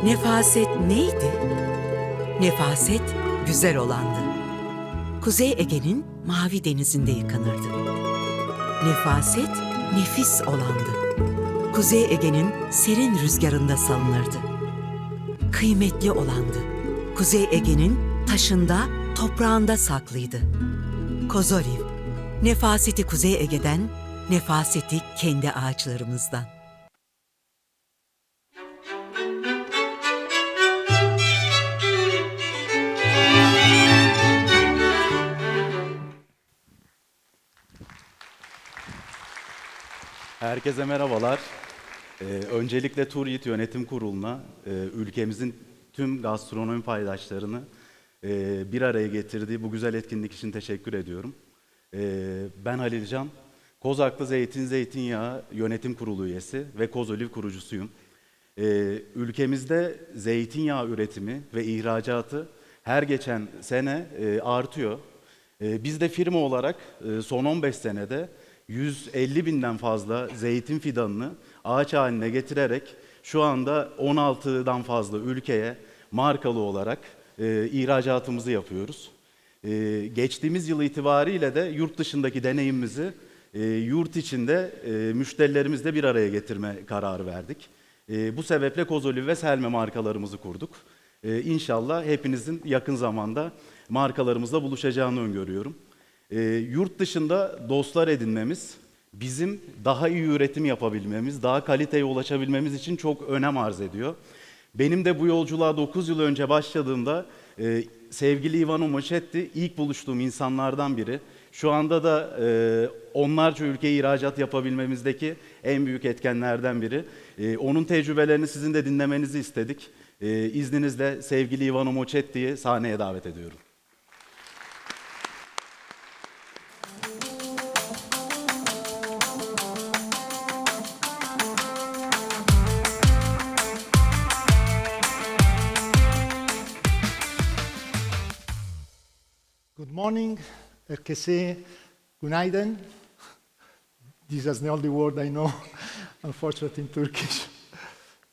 Nefaset neydi? Nefaset güzel olandı. Kuzey Ege'nin mavi denizinde yıkanırdı. Nefaset nefis olandı. Kuzey Ege'nin serin rüzgarında salınırdı. Kıymetli olandı. Kuzey Ege'nin taşında, toprağında saklıydı. Kozoliv, nefaseti Kuzey Ege'den, nefaseti kendi ağaçlarımızdan. Herkese merhabalar. Öncelikle TÜRİT Yönetim Kurulu'na ülkemizin tüm gastronomi paydaşlarını bir araya getirdiği bu güzel etkinlik için teşekkür ediyorum. Ben Halil Can, Kozaklı Zeytinyağı Yönetim Kurulu üyesi ve Kozoliv kurucusuyum. Ülkemizde zeytinyağı üretimi ve ihracatı her geçen sene artıyor. Biz de firma olarak son 15 senede 150 binden fazla zeytin fidanını ağaç haline getirerek şu anda 16'dan fazla ülkeye markalı olarak ihracatımızı yapıyoruz. Geçtiğimiz yıl itibariyle de yurt dışındaki deneyimimizi yurt içinde müşterilerimizle bir araya getirme kararı verdik. Bu sebeple Kozoliv ve Selme markalarımızı kurduk. İnşallah hepinizin yakın zamanda markalarımızla buluşacağını öngörüyorum. Yurt dışında dostlar edinmemiz, bizim daha iyi üretim yapabilmemiz, daha kaliteye ulaşabilmemiz için çok önem arz ediyor. Benim de bu yolculuğa 9 yıl önce başladığımda sevgili IVANO MOCETTI ilk buluştuğum insanlardan biri. Şu anda da onlarca ülkeye ihracat yapabilmemizdeki en büyük etkenlerden biri. Onun tecrübelerini sizin de dinlemenizi istedik. İzninizle sevgili IVANO MOCETTI'yi sahneye davet ediyorum. Good morning, herkese, günaydın. This is the only word I know, unfortunately in Turkish.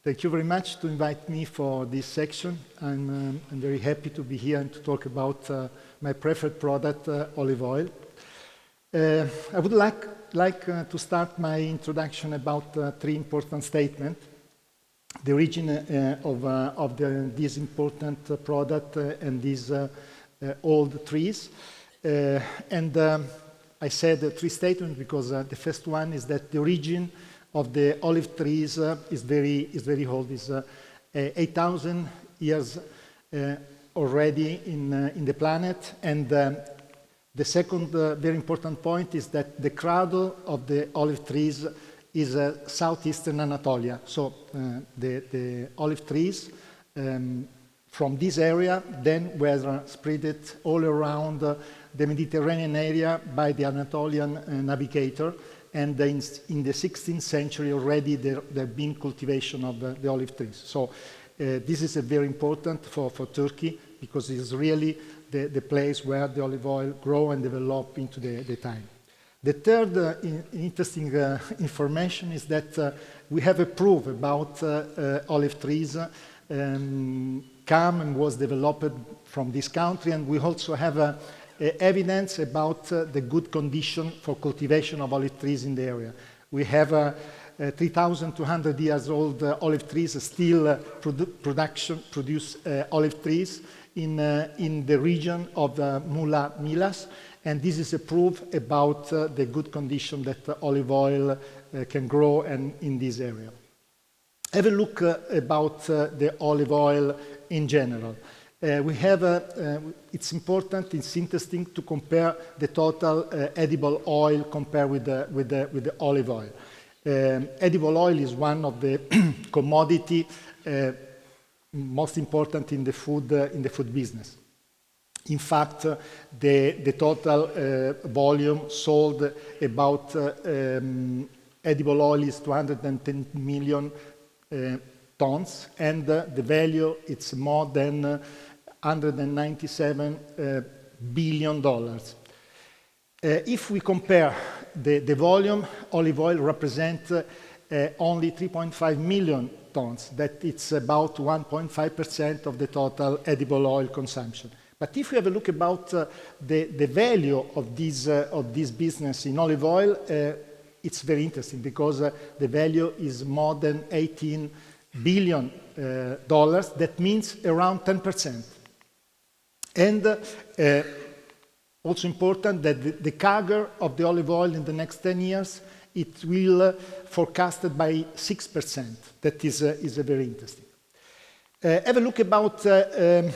Thank you very much to invite me for this section. I'm very happy to be here and to talk about my preferred product, olive oil. I would like to start my introduction about three important statements. The origin of this important product and these old trees. I said three statements because the first one is that the origin of the olive trees is very old. It's 8,000 years already in the planet. And the second very important point is that the cradle of the olive trees is southeastern Anatolia. So the olive trees from this area then were spread all around the Mediterranean area by the Anatolian navigator, and in the 16th century already there had been cultivation of the olive trees. So this is very important for Turkey because it's really the place where the olive oil grow and develop into the time. The third interesting information is that we have a proof about olive trees come and was developed from this country, and we also have evidence about the good condition for cultivation of olive trees in the area. We have 3,200 years old olive trees still produce olive trees in the region of Mula Milas, and this is a proof about the good condition that olive oil can grow in this area. Have a look about the olive oil in general. It's important, it's interesting to compare the total edible oil compared with the olive oil. Edible oil is one of the commodity most important in the food business. In fact, the total volume sold about edible oil is 210 million tons, and the value it's more than $197 billion. If we compare the volume, olive oil represents only 3.5 million tons. That it's about 1.5% of the total edible oil consumption. But if we have a look about the value of this business in olive oil, it's very interesting because the value is more than $18 billion. That means around 10%. And also important that the CAGR of the olive oil in the next 10 years, it will forecasted by 6%. That is very interesting. Have a look about the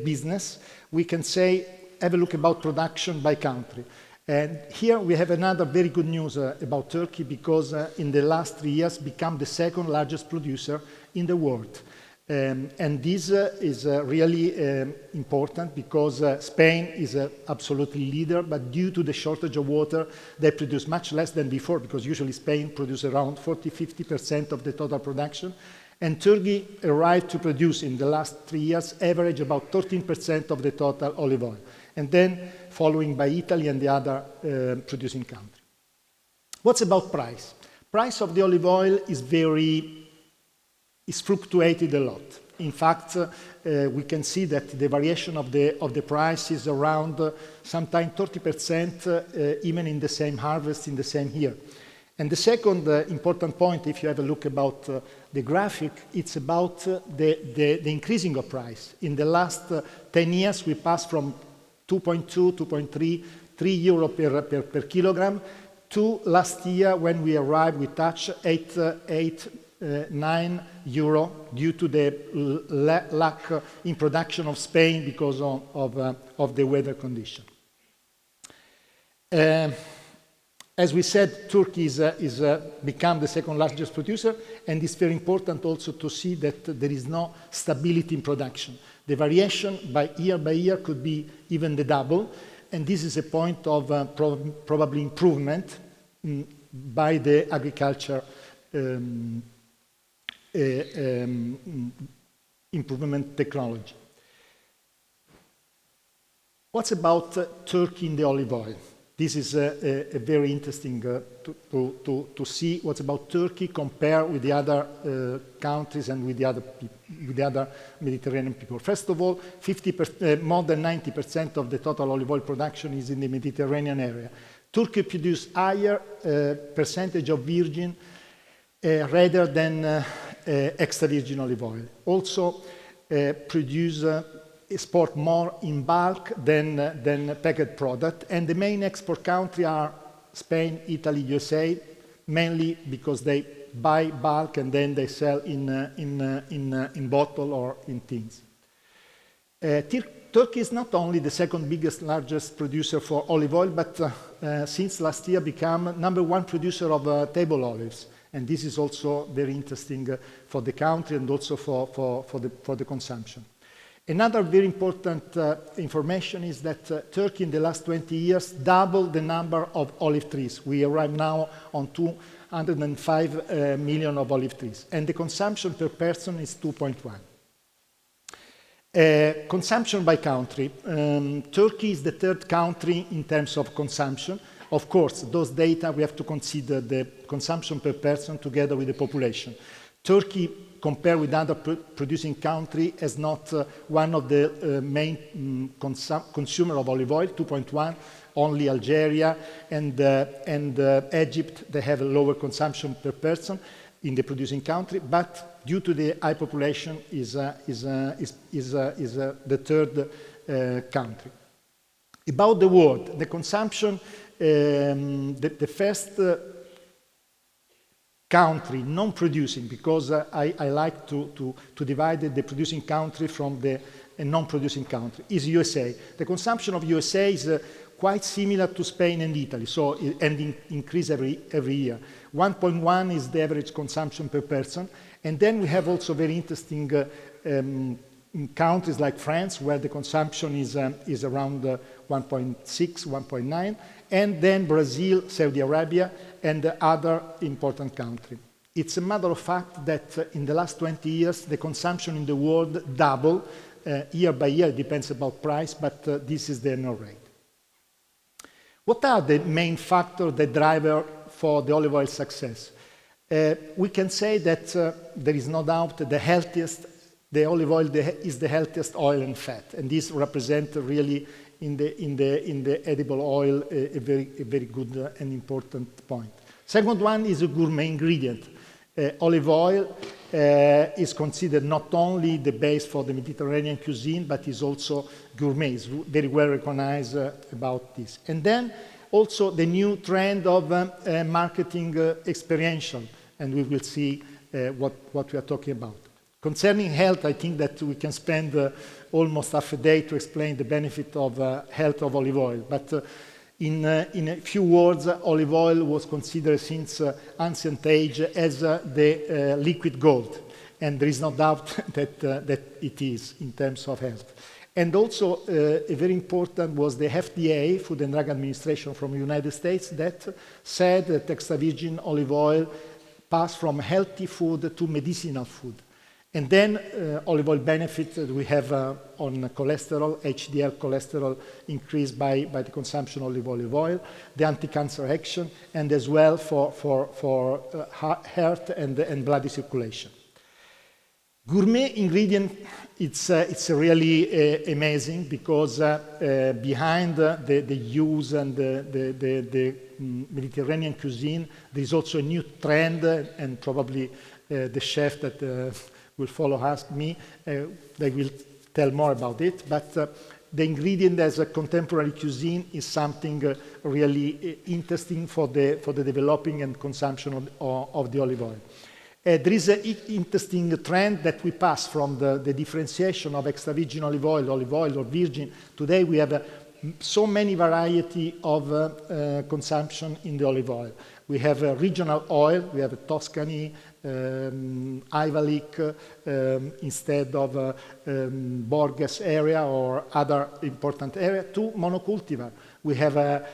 business. We can say, have a look about production by country. And here we have another very good news about Turkey because in the last 3 years become the second largest producer in the world. And this is really important because Spain is absolutely leader, but due to the shortage of water, they produce much less than before because usually Spain produces around 40–50% of the total production. And Turkey arrived to produce in the last 3 years average about 13% of the total olive oil. And then following by Italy and the other producing country. What's about price? Price of the olive oil is fluctuated a lot. In fact, we can see that the variation of the price is around sometimes 30% even in the same harvest in the same year. And the second important point, if you have a look about the graphic, it's about the increasing of price. In the last 10 years, we passed from 2.2, 2.3, 3 euro per kilogram to last year when we arrived, we touched 9 euro due to the lack in production of Spain because of the weather condition. As we said, Turkey is become the second largest producer, and it's very important also to see that there is no stability in production. The variation by year could be even the double, and this is a point of probably improvement by the agriculture improvement technology. What's about Turkey in the olive oil? This is a very interesting to see what's about Turkey compared with the other countries and with the other Mediterranean people. First of all, more than 90% of the total olive oil production is in the Mediterranean area. Turkey produces higher percentage of virgin rather than extra virgin olive oil. Also export more in bulk than packaged product, and the main export country are Spain, Italy, USA, mainly because they buy bulk and then they sell in bottle or in tins. Turkey is not only the second largest producer for olive oil, but since last year become #1 producer of table olives, and this is also very interesting for the country and also for the consumption. Another very important information is that Turkey in the last 20 years doubled the number of olive trees. We arrive now on 205 million of olive trees, and the consumption per person is 2.1. Consumption by country. Turkey is the third country in terms of consumption. Of course, those data we have to consider the consumption per person together with the population. Turkey, compared with other producing countries, is not one of the main consumer of olive oil, 2.1. Only Algeria and Egypt, they have a lower consumption per person in the producing country, but due to the high population is the third country. About the world, the consumption, the first country non-producing, because I like to divide the producing country from the non-producing country, is USA. The consumption of USA is quite similar to Spain and Italy, so and increase every year. 1.1 is the average consumption per person, and then we have also very interesting countries like France, where the consumption is around 1.6, 1.9, and then Brazil, Saudi Arabia, and other important countries. It's a matter of fact that in the last 20 years, the consumption in the world doubled year by year. It depends about price, but this is the annual rate. What are the main factors that drive for the olive oil success? We can say that there is no doubt that the olive oil is the healthiest oil and fat, and this represents really in the edible oil a very good and important point. Second one is a gourmet ingredient. Olive oil is considered not only the base for the Mediterranean cuisine, but is also gourmet. It's very well recognized about this. And then also the new trend of marketing experiential, and we will see what we are talking about. Concerning health, I think that we can spend almost half a day to explain the benefit of health of olive oil. But in a few words, olive oil was considered since ancient age as the liquid gold. And there is no doubt that it is in terms of health. And also, a very important was the FDA, Food and Drug Administration from the United States, that said that extra virgin olive oil passed from healthy food to medicinal food. And then olive oil benefit that we have on cholesterol, HDL cholesterol increased by the consumption of olive oil, the anti-cancer action, and as well for heart and blood circulation. Gourmet ingredient, it's really amazing because behind the use and the Mediterranean cuisine, there is also a new trend, and probably the chef that will follow me, they will tell more about it, but the ingredient as a contemporary cuisine is something really interesting for the developing and consumption of the olive oil. There is an interesting trend that we pass from the differentiation of extra virgin olive oil or virgin. Today we have so many variety of consumption in the olive oil. We have a regional oil, we have a Tuscany, Ivalic instead of Borges area or other important area, to monocultivar. We have a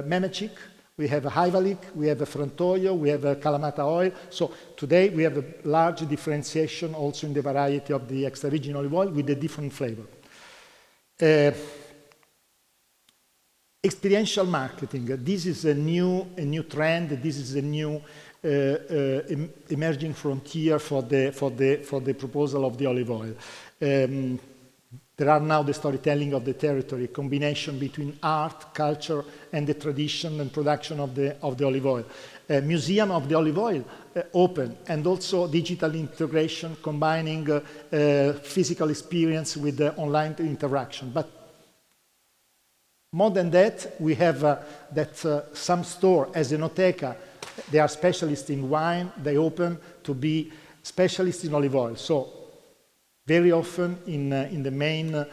Memechik, we have a Ivalic, we have a Frantoio, we have a Kalamata oil. So today we have a large differentiation also in the variety of the extra virgin olive oil with a different flavor. Experiential marketing. This is a new trend. This is a new emerging frontier for the proposal of the olive oil. There are now the storytelling of the territory, combination between art, culture, and the tradition and production of the olive oil. Museum of the olive oil open, and also digital integration, combining physical experience with the online interaction. But more than that, we have some store as Enoteca, they are specialists in wine, they open to be specialists in olive oil. So very often in the main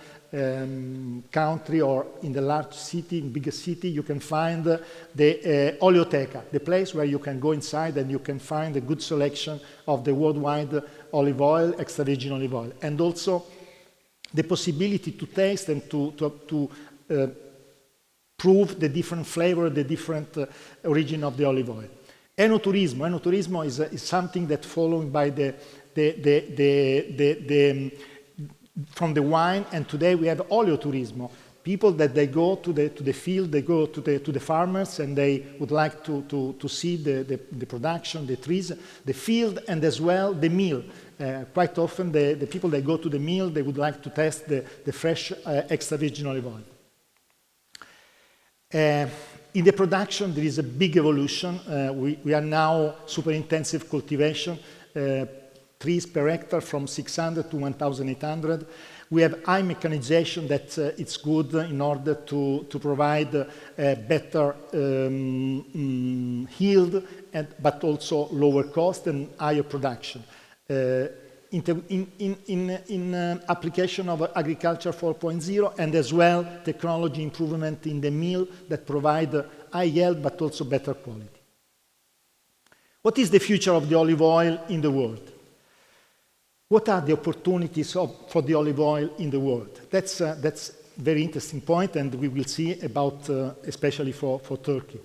country or in the large city, in bigger city, you can find the Oleoteca, the place where you can go inside and you can find a good selection of the worldwide olive oil, extra virgin olive oil. And also the possibility to taste and to prove the different flavor, the different origin of the olive oil. Enoturismo. Enoturismo is something that followed by from the wine, and today we have oleoturismo. People that they go to the field, they go to the farmers, and they would like to see the production, the trees, the field, and as well the mill. Quite often the people that go to the mill, they would like to test the fresh extra virgin olive oil. In the production, there is a big evolution. We are now super intensive cultivation, trees per hectare from 600 to 1,800. We have high mechanization that it's good in order to provide better yield, but also lower cost and higher production. In application of agriculture 4.0, and as well technology improvement in the mill that provide high yield but also better quality. What is the future of the olive oil in the world? What are the opportunities for the olive oil in the world? That's a very interesting point, and we will see about especially for Turkey.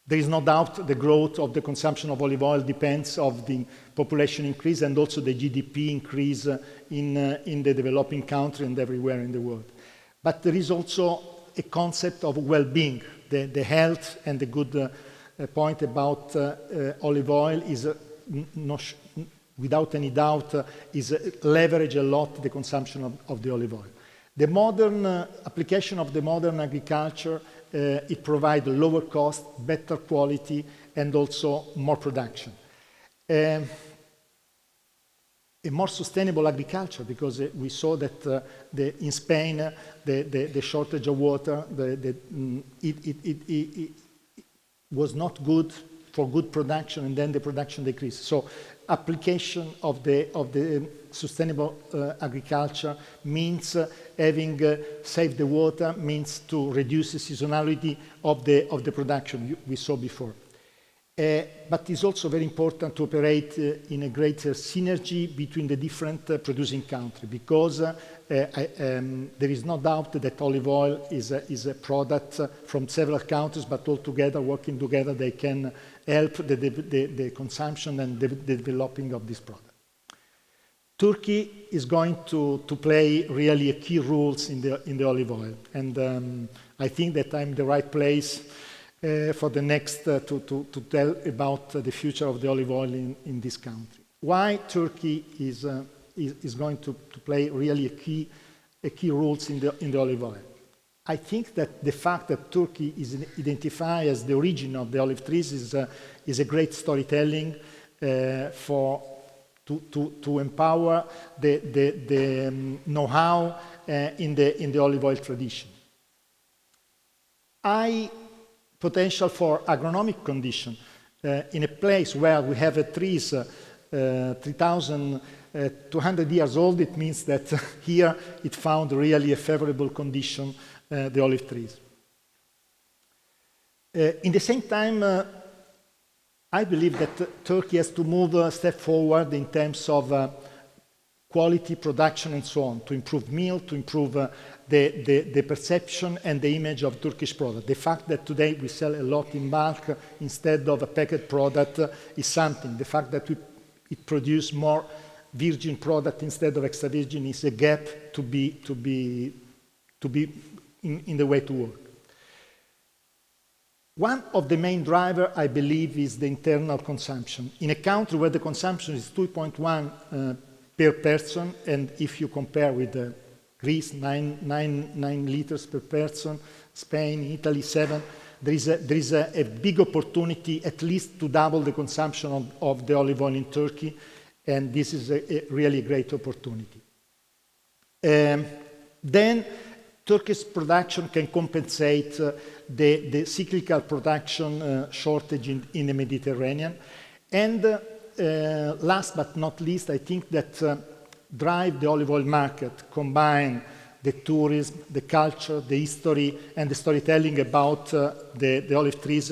There is no doubt the growth of the consumption of olive oil depends on the population increase and also the GDP increase in the developing country and everywhere in the world. But there is also a concept of well-being. The health and the good point about olive oil is, without any doubt, is leverage a lot the consumption of the olive oil. The modern application of the modern agriculture, it provides lower cost, better quality, and also more production. A more sustainable agriculture, because we saw that in Spain, the shortage of water, it was not good for good production, and then the production decreased. So application of the sustainable agriculture means having saved the water, means to reduce the seasonality of the production we saw before. But it's also very important to operate in a greater synergy between the different producing countries, because there is no doubt that olive oil is a product from several countries, but all together, working together, they can help the consumption and the developing of this product. Turkey is going to play really a key role in the olive oil, and I think that I'm the right place for the next to tell about the future of the olive oil in this country. Why Turkey is going to play really a key role in the olive oil? I think that the fact that Turkey is identified as the origin of the olive trees is a great storytelling to empower the know-how in the olive oil tradition. High potential for agronomic condition in a place where we have trees 3,200 years old. It means that here it found really a favorable condition, the olive trees. In the same time, I believe that Turkey has to move a step forward in terms of quality, production, and so on, to improve meal, to improve the perception and the image of Turkish product. The fact that today we sell a lot in bulk instead of a packaged product is something. The fact that it produce more virgin product instead of extra virgin is a gap to be in the way to work. One of the main drivers, I believe, is the internal consumption. In a country where the consumption is 2.1 per person, and if you compare with Greece, 9 liters per person, Spain, Italy, 7, there is a big opportunity at least to double the consumption of the olive oil in Turkey, and this is a really great opportunity. Then Turkey's production can compensate the cyclical production shortage in the Mediterranean. And last but not least, I think that drive the olive oil market, combine the tourism, the culture, the history, and the storytelling about the olive trees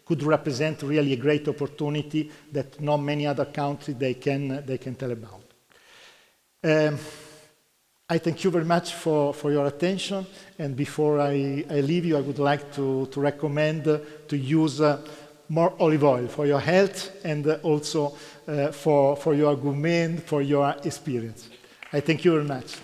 could represent really a great opportunity that not many other countries they can tell about. I thank you very much for your attention, and before I leave you, I would like to recommend to use more olive oil for your health and also for your gourmet, for your experience. I thank you very much.